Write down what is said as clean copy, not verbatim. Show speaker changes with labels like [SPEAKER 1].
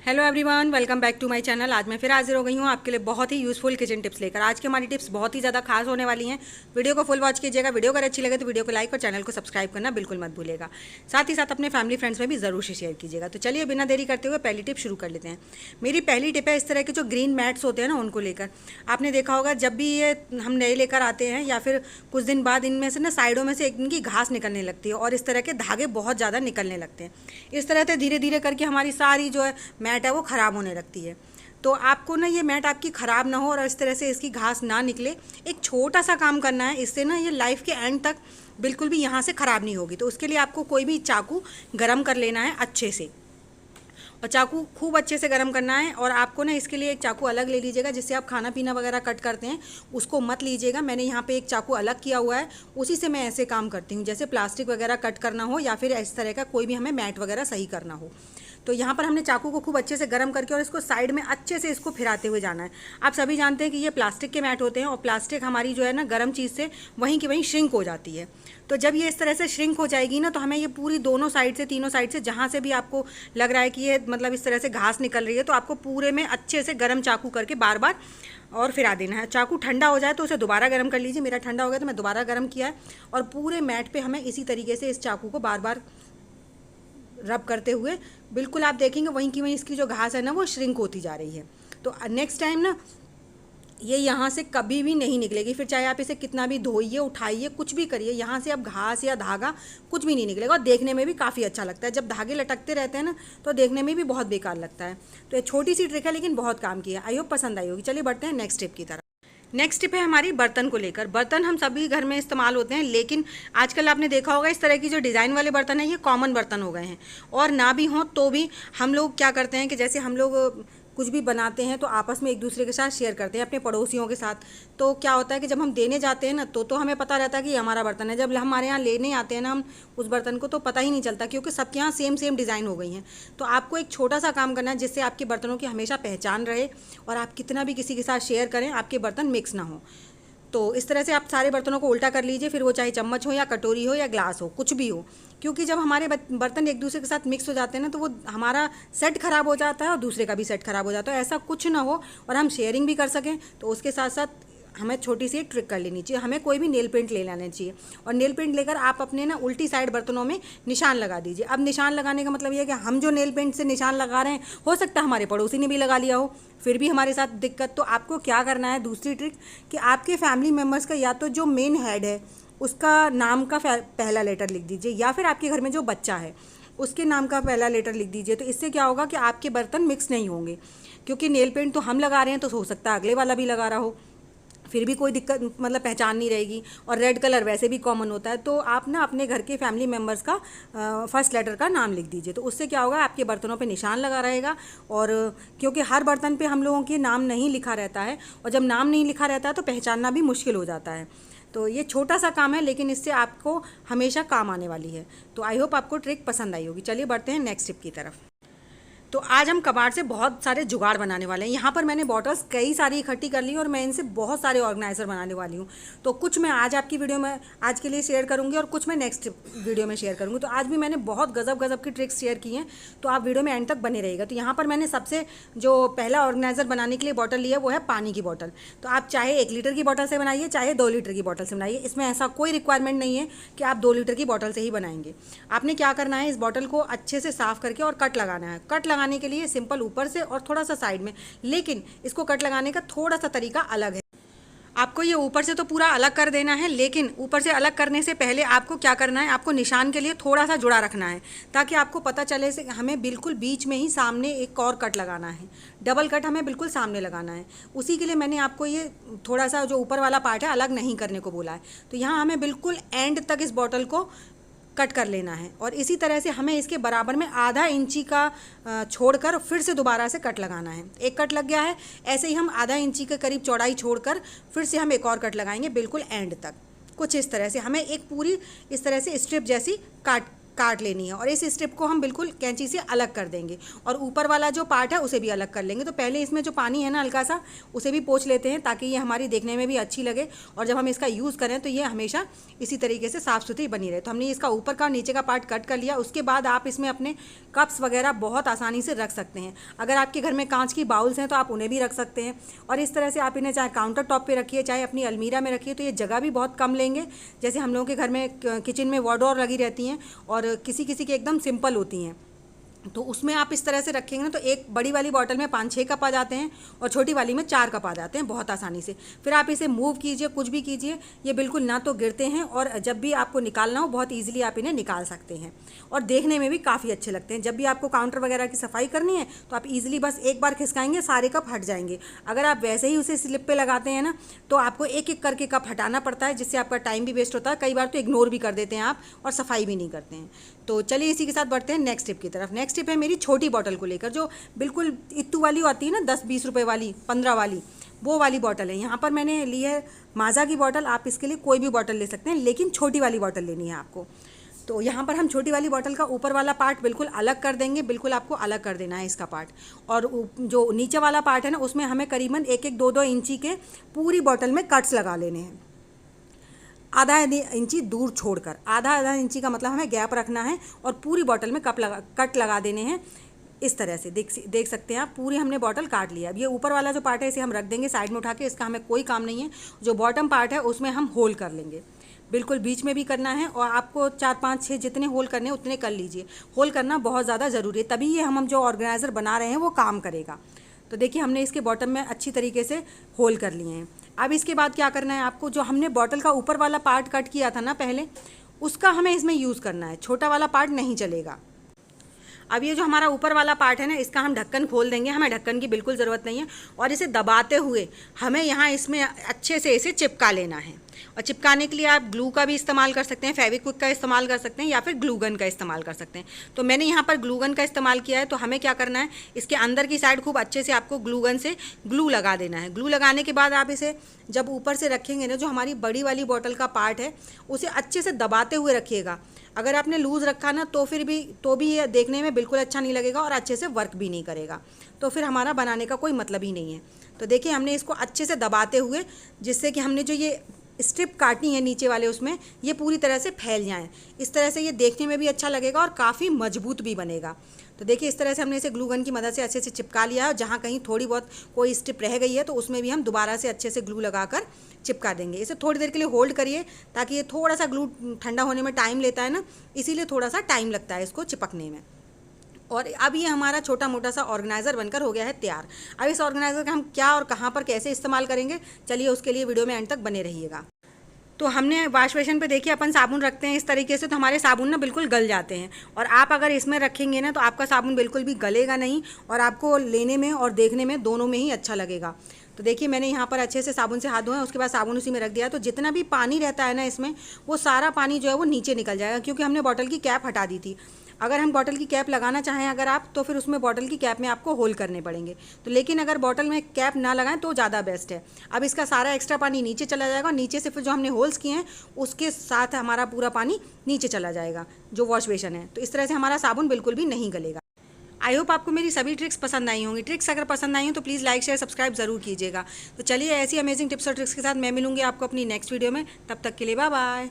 [SPEAKER 1] Hello everyone, welcome back to my channel. आज मैं फिर हाजिर हो गई हूँ आपके लिए बहुत ही यूज़फुल किचन टिप्स लेकर। आज की हमारी टिप्स बहुत ही ज़्यादा खास होने वाली हैं। वीडियो को फुल वॉच कीजिएगा। वीडियो अगर अच्छी लगे तो वीडियो को लाइक और चैनल को सब्सक्राइब करना बिल्कुल मत भूलिएगा। साथ ही साथ अपने फैमिली फ्रेंड्स में भी ज़रूर से शेयर कीजिएगा। तो चलिए बिना देरी करते हुए पहली टिप शुरू कर लेते हैं। मेरी पहली टिप है इस तरह के जो ग्रीन मैट्स होते हैं ना, उनको लेकर। आपने देखा होगा जब भी ये हम नए लेकर आते हैं या फिर कुछ दिन बाद इनमें से ना साइडों में से इनकी घास निकलने लगती है और इस तरह के धागे बहुत ज़्यादा निकलने लगते हैं। इस तरह से धीरे धीरे करके हमारी सारी जो है मैट है वो ख़राब होने लगती है। तो आपको ना ये मैट आपकी ख़राब ना हो और इस तरह से इसकी घास ना निकले, एक छोटा सा काम करना है। इससे ना ये लाइफ के एंड तक बिल्कुल भी यहाँ से ख़राब नहीं होगी। तो उसके लिए आपको कोई भी चाकू गरम कर लेना है अच्छे से, और चाकू खूब अच्छे से गरम करना है। और आपको ना इसके लिए एक चाकू अलग ले लीजिएगा, जिससे आप खाना पीना वगैरह कट करते हैं उसको मत लीजिएगा। मैंने यहाँ पे एक चाकू अलग किया हुआ है, उसी से मैं ऐसे काम करती हूँ। जैसे प्लास्टिक वगैरह कट करना हो या फिर इस तरह का कोई भी हमें मैट वगैरह सही करना हो। तो यहाँ पर हमने चाकू को खूब अच्छे से गर्म करके और इसको साइड में अच्छे से इसको फिराते हुए जाना है। आप सभी जानते हैं कि ये प्लास्टिक के मैट होते हैं और प्लास्टिक हमारी जो है ना गर्म चीज़ से वहीं की वहीं श्रिंक हो जाती है। तो जब ये इस तरह से श्रिंक हो जाएगी ना, तो हमें ये पूरी दोनों साइड से, तीनों साइड से, जहाँ से भी आपको लग रहा है कि ये मतलब इस तरह से घास निकल रही है, तो आपको पूरे में अच्छे से गर्म चाकू करके बार बार और फिरा देना है। चाकू ठंडा हो जाए तो उसे दोबारा गर्म कर लीजिए। मेरा ठंडा हो गया तो मैं दोबारा गर्म किया है और पूरे मैट पे हमें इसी तरीके से इस चाकू को बार बार रब करते हुए बिल्कुल आप देखेंगे वहीं की वहीं इसकी जो घास है ना वो श्रिंक होती जा रही है। तो नेक्स्ट टाइम ना ये यहाँ से कभी भी नहीं निकलेगी। फिर चाहे आप इसे कितना भी धोइए, उठाइए, कुछ भी करिए, यहाँ से अब घास या धागा कुछ भी नहीं निकलेगा। और देखने में भी काफ़ी अच्छा लगता है। जब धागे लटकते रहते हैं ना तो देखने में भी बहुत बेकार लगता है। तो ये छोटी सी ट्रिक है लेकिन बहुत काम की है। आई होप पसंद आई होगी। चलिए बढ़ते हैं नेक्स्ट टिप की तरफ। नेक्स्ट टिप है हमारी बर्तन को लेकर। बर्तन हम सभी घर में इस्तेमाल होते हैं, लेकिन आजकल आपने देखा होगा इस तरह की जो डिज़ाइन वाले बर्तन हैं ये कॉमन बर्तन हो गए हैं। और ना भी हों तो भी हम लोग क्या करते हैं कि जैसे हम लोग कुछ भी बनाते हैं तो आपस में एक दूसरे के साथ शेयर करते हैं, अपने पड़ोसियों के साथ। तो क्या होता है कि जब हम देने जाते हैं ना तो हमें पता रहता है कि ये हमारा बर्तन है। जब हमारे यहाँ लेने आते हैं ना हम उस बर्तन को, तो पता ही नहीं चलता, क्योंकि सबके यहाँ सेम सेम डिज़ाइन हो गई हैं। तो आपको एक छोटा सा काम करना है जिससे आपके बर्तनों की हमेशा पहचान रहे और आप कितना भी किसी के साथ शेयर करें आपके बर्तन मिक्स ना हो। तो इस तरह से आप सारे बर्तनों को उल्टा कर लीजिए, फिर वो चाहे चम्मच हो या कटोरी हो या ग्लास हो, कुछ भी हो। क्योंकि जब हमारे बर्तन एक दूसरे के साथ मिक्स हो जाते हैं ना तो वो हमारा सेट खराब हो जाता है और दूसरे का भी सेट खराब हो जाता है। ऐसा कुछ ना हो और हम शेयरिंग भी कर सकें, तो उसके साथ साथ हमें छोटी सी एक ट्रिक कर लेनी चाहिए। हमें कोई भी नेल पेंट ले लेना चाहिए और नेल पेंट लेकर आप अपने ना उल्टी साइड बर्तनों में निशान लगा दीजिए। अब निशान लगाने का मतलब ये है कि हम जो नेल पेंट से निशान लगा रहे हैं, हो सकता है हमारे पड़ोसी ने भी लगा लिया हो, फिर भी हमारे साथ दिक्कत। तो आपको क्या करना है, दूसरी ट्रिक, कि आपके फैमिली मेम्बर्स का या तो जो मेन हेड है उसका नाम का पहला लेटर लिख दीजिए, या फिर आपके घर में जो बच्चा है उसके नाम का पहला लेटर लिख दीजिए। तो इससे क्या होगा कि आपके बर्तन मिक्स नहीं होंगे, क्योंकि नेल पेंट तो हम लगा रहे हैं तो हो सकता है अगले वाला भी लगा रहा हो, फिर भी कोई दिक्कत मतलब पहचान नहीं रहेगी। और रेड कलर वैसे भी कॉमन होता है। तो आप ना अपने घर के फैमिली मेम्बर्स का फर्स्ट लेटर का नाम लिख दीजिए। तो उससे क्या होगा, आपके बर्तनों पे निशान लगा रहेगा। और क्योंकि हर बर्तन पे हम लोगों के नाम नहीं लिखा रहता है, और जब नाम नहीं लिखा रहता है तो पहचानना भी मुश्किल हो जाता है। तो ये छोटा सा काम है लेकिन इससे आपको हमेशा काम आने वाली है। तो आई होप आपको ट्रिक पसंद आई होगी। चलिए बढ़ते हैं नेक्स्ट टिप की तरफ। तो आज हम कबाड़ से बहुत सारे जुगाड़ बनाने वाले हैं। यहाँ पर मैंने बॉटल्स कई सारी इकट्ठी कर ली और मैं इनसे बहुत सारे ऑर्गेनाइज़र बनाने वाली हूँ। तो कुछ मैं आज आपकी वीडियो में आज के लिए शेयर करूँगी और कुछ मैं नेक्स्ट वीडियो में शेयर करूँगी। तो आज भी मैंने बहुत गजब गजब की ट्रिक्स शेयर की हैं, तो आप वीडियो में एंड तक बने रहिएगा। तो यहाँ पर मैंने सबसे जो पहला ऑर्गेनाइज़र बनाने के लिए बॉटल लिया वो है पानी की बॉटल। तो आप चाहे 1 लीटर की बॉटल से बनाइए, चाहे 2 लीटर की बॉटल से बनाइए। इसमें ऐसा कोई रिक्वायरमेंट नहीं है कि आप 2 लीटर की बॉटल से ही बनाएंगे। आपने क्या करना है, इस बॉटल को अच्छे से साफ़ करके और कट लगाना है। कट लगाने के लिए सिंपल ऊपर से और थोड़ा सा साइड में, लेकिन इसको कट लगाने का थोड़ा सा तरीका अलग है। आपको ये ऊपर से तो पूरा अलग कर देना है, लेकिन ऊपर से अलग करने से पहले आपको क्या करना है, आपको निशान के लिए थोड़ा सा जुड़ा रखना है, ताकि आपको पता चले से हमें बिल्कुल बीच में ही सामने एक और कट लगाना है। डबल कट हमें बिल्कुल सामने लगाना है। उसी के लिए मैंने आपको ये थोड़ा सा जो ऊपर वाला पार्ट है अलग नहीं करने को बोला है। तो यहाँ हमें बिल्कुल एंड तक इस बॉटल को कट कर लेना है और इसी तरह से हमें इसके बराबर में आधा इंची का छोड़कर फिर से दोबारा से कट लगाना है। एक कट लग गया है, ऐसे ही हम आधा इंची के करीब चौड़ाई छोड़कर फिर से हम एक और कट लगाएंगे बिल्कुल एंड तक। कुछ इस तरह से हमें एक पूरी इस तरह से स्ट्रिप जैसी काट काट लेनी है और इस स्ट्रिप को हम बिल्कुल कैंची से अलग कर देंगे और ऊपर वाला जो पार्ट है उसे भी अलग कर लेंगे। तो पहले इसमें जो पानी है ना हल्का सा, उसे भी पोंछ लेते हैं ताकि ये हमारी देखने में भी अच्छी लगे और जब हम इसका यूज़ करें तो ये हमेशा इसी तरीके से साफ़ सुथरी बनी रहे। तो हमने इसका ऊपर का और नीचे का पार्ट कट कर लिया। उसके बाद आप इसमें अपने कप्स वगैरह बहुत आसानी से रख सकते हैं। अगर आपके घर में कांच की बाउल्स हैं तो आप उन्हें भी रख सकते हैं और इस तरह से आप इन्हें चाहे काउंटर टॉप पे रखिए, चाहे अपनी अलमीरा में रखिए, तो ये जगह भी बहुत कम लेंगे। जैसे हम लोगों के घर में किचन में वॉर्डरोब लगी रहती हैं और किसी किसी के एकदम सिंपल होती हैं, तो उसमें आप इस तरह से रखेंगे ना तो एक बड़ी वाली बॉटल में 5-6 कप आ जाते हैं और छोटी वाली में 4 कप आ जाते हैं बहुत आसानी से। फिर आप इसे मूव कीजिए, कुछ भी कीजिए, ये बिल्कुल ना तो गिरते हैं और जब भी आपको निकालना हो बहुत ईजिली आप इन्हें निकाल सकते हैं और देखने में भी काफ़ी अच्छे लगते हैं। जब भी आपको काउंटर वगैरह की सफाई करनी है तो आप ईजिली बस एक बार खिसकाएंगे, सारे कप हट जाएंगे। अगर आप वैसे ही उसे स्लिप पे लगाते हैं ना तो आपको एक एक करके कप हटाना पड़ता है, जिससे आपका टाइम भी वेस्ट होता है। कई बार तो इग्नोर भी कर देते हैं आप और सफाई भी नहीं करते हैं। तो चलिए इसी के साथ बढ़ते हैं नेक्स्ट टिप की तरफ। नेक्स्ट टिप है मेरी छोटी बॉटल को लेकर, जो बिल्कुल इत्तू वाली आती है ना, 10-20 रुपए वाली, 15 वाली, वो वाली बॉटल है। यहाँ पर मैंने ली है माज़ा की बॉटल। आप इसके लिए कोई भी बॉटल ले सकते हैं, लेकिन छोटी वाली बॉटल लेनी है आपको। तो यहाँ पर हम छोटी वाली बॉटल का ऊपर वाला पार्ट बिल्कुल अलग कर देंगे, बिल्कुल आपको अलग कर देना है इसका पार्ट। और जो नीचे वाला पार्ट है ना, उसमें हमें करीबन 1-1, 2-2 इंची के पूरी बॉटल में कट्स लगा लेने हैं, आधा इंची दूर छोड़कर। आधा इंची का मतलब हमें गैप रखना है और पूरी बॉटल में कट लगा देने हैं। इस तरह से देख सकते हैं आप, पूरी हमने बॉटल काट लिया। अब ये ऊपर वाला जो पार्ट है इसे हम रख देंगे साइड में उठा के, इसका हमें कोई काम नहीं है। जो बॉटम पार्ट है उसमें हम होल कर लेंगे, बिल्कुल बीच में भी करना है और आपको 4-5-6 जितने होल करने हैं उतने कर लीजिए। होल करना बहुत ज़्यादा ज़रूरी है, तभी ये हम जो ऑर्गेनाइज़र बना रहे हैं वो काम करेगा। तो देखिए हमने इसके बॉटम में अच्छी तरीके से होल कर लिए हैं। अब इसके बाद क्या करना है आपको, जो हमने बॉटल का ऊपर वाला पार्ट कट किया था ना पहले, उसका हमें इसमें यूज़ करना है। छोटा वाला पार्ट नहीं चलेगा। अब ये जो हमारा ऊपर वाला पार्ट है ना, इसका हम ढक्कन खोल देंगे। हमें ढक्कन की बिल्कुल ज़रूरत नहीं है और इसे दबाते हुए हमें यहाँ इसमें अच्छे से इसे चिपका लेना है। और चिपकाने के लिए आप ग्लू का भी इस्तेमाल कर सकते हैं, फेविक्विक का इस्तेमाल कर सकते हैं या फिर ग्लू गन का इस्तेमाल कर सकते हैं। तो मैंने यहाँ पर ग्लू गन का इस्तेमाल किया है। तो हमें क्या करना है, इसके अंदर की साइड खूब अच्छे से आपको ग्लू गन से ग्लू लगा देना है। ग्लू लगाने के बाद आप इसे जब ऊपर से रखेंगे ना, जो हमारी बड़ी वाली बॉटल का पार्ट है उसे अच्छे से दबाते हुए रखिएगा। अगर आपने लूज़ रखा ना तो भी ये देखने में बिल्कुल अच्छा नहीं लगेगा और अच्छे से वर्क भी नहीं करेगा। तो फिर हमारा बनाने का कोई मतलब ही नहीं है। तो देखिए हमने इसको अच्छे से दबाते हुए, जिससे कि हमने जो ये स्ट्रिप काटनी है नीचे वाले उसमें, ये पूरी तरह से फैल जाएं। इस तरह से ये देखने में भी अच्छा लगेगा और काफ़ी मजबूत भी बनेगा। तो देखिए इस तरह से हमने इसे ग्लू गन की मदद से अच्छे से चिपका लिया है और जहाँ कहीं थोड़ी बहुत कोई स्ट्रिप रह गई है तो उसमें भी हम दोबारा से अच्छे से ग्लू लगाकर चिपका देंगे। इसे थोड़ी देर के लिए होल्ड करिए, ताकि ये थोड़ा सा ग्लू ठंडा होने में टाइम लेता है ना, इसीलिए थोड़ा सा टाइम लगता है इसको चिपकने में। और अब ये हमारा छोटा मोटा सा ऑर्गेनाइज़र बनकर हो गया है तैयार। अब इस ऑर्गेनाइज़र का हम क्या और कहाँ पर कैसे इस्तेमाल करेंगे, चलिए उसके लिए वीडियो में एंड तक बने रहिएगा। तो हमने वॉश बेसिन पे देखिए अपन साबुन रखते हैं इस तरीके से, तो हमारे साबुन ना बिल्कुल गल जाते हैं। और आप अगर इसमें रखेंगे ना तो आपका साबुन बिल्कुल भी गलेगा नहीं और आपको लेने में और देखने में दोनों में ही अच्छा लगेगा। तो देखिए मैंने यहाँ पर अच्छे से साबुन से हाथ धोए, उसके बाद साबुन उसी में रख दिया। तो जितना भी पानी रहता है ना इसमें, वो सारा पानी जो है वो नीचे निकल जाएगा, क्योंकि हमने बॉटल की कैप हटा दी थी। अगर हम बॉटल की कैप लगाना चाहें अगर आप, तो फिर उसमें बॉटल की कैप में आपको होल करने पड़ेंगे। तो लेकिन अगर बॉटल में कैप ना लगाएं तो ज़्यादा बेस्ट है। अब इसका सारा एक्स्ट्रा पानी नीचे चला जाएगा, नीचे से फिर जो हमने होल्स किए हैं उसके साथ हमारा पूरा पानी नीचे चला जाएगा जो वॉश बेसिन है। तो इस तरह से हमारा साबुन बिल्कुल भी नहीं गलेगा। आई होप आपको मेरी सभी ट्रिक्स पसंद आई होंगी। ट्रिक्स अगर पसंद आई हो तो प्लीज़ लाइक शेयर सब्सक्राइब ज़रूर कीजिएगा। तो चलिए ऐसी अमेजिंग टिप्स और ट्रिक्स के साथ मैं मिलूंगी आपको अपनी नेक्स्ट वीडियो में। तब तक के लिए बाय बाय।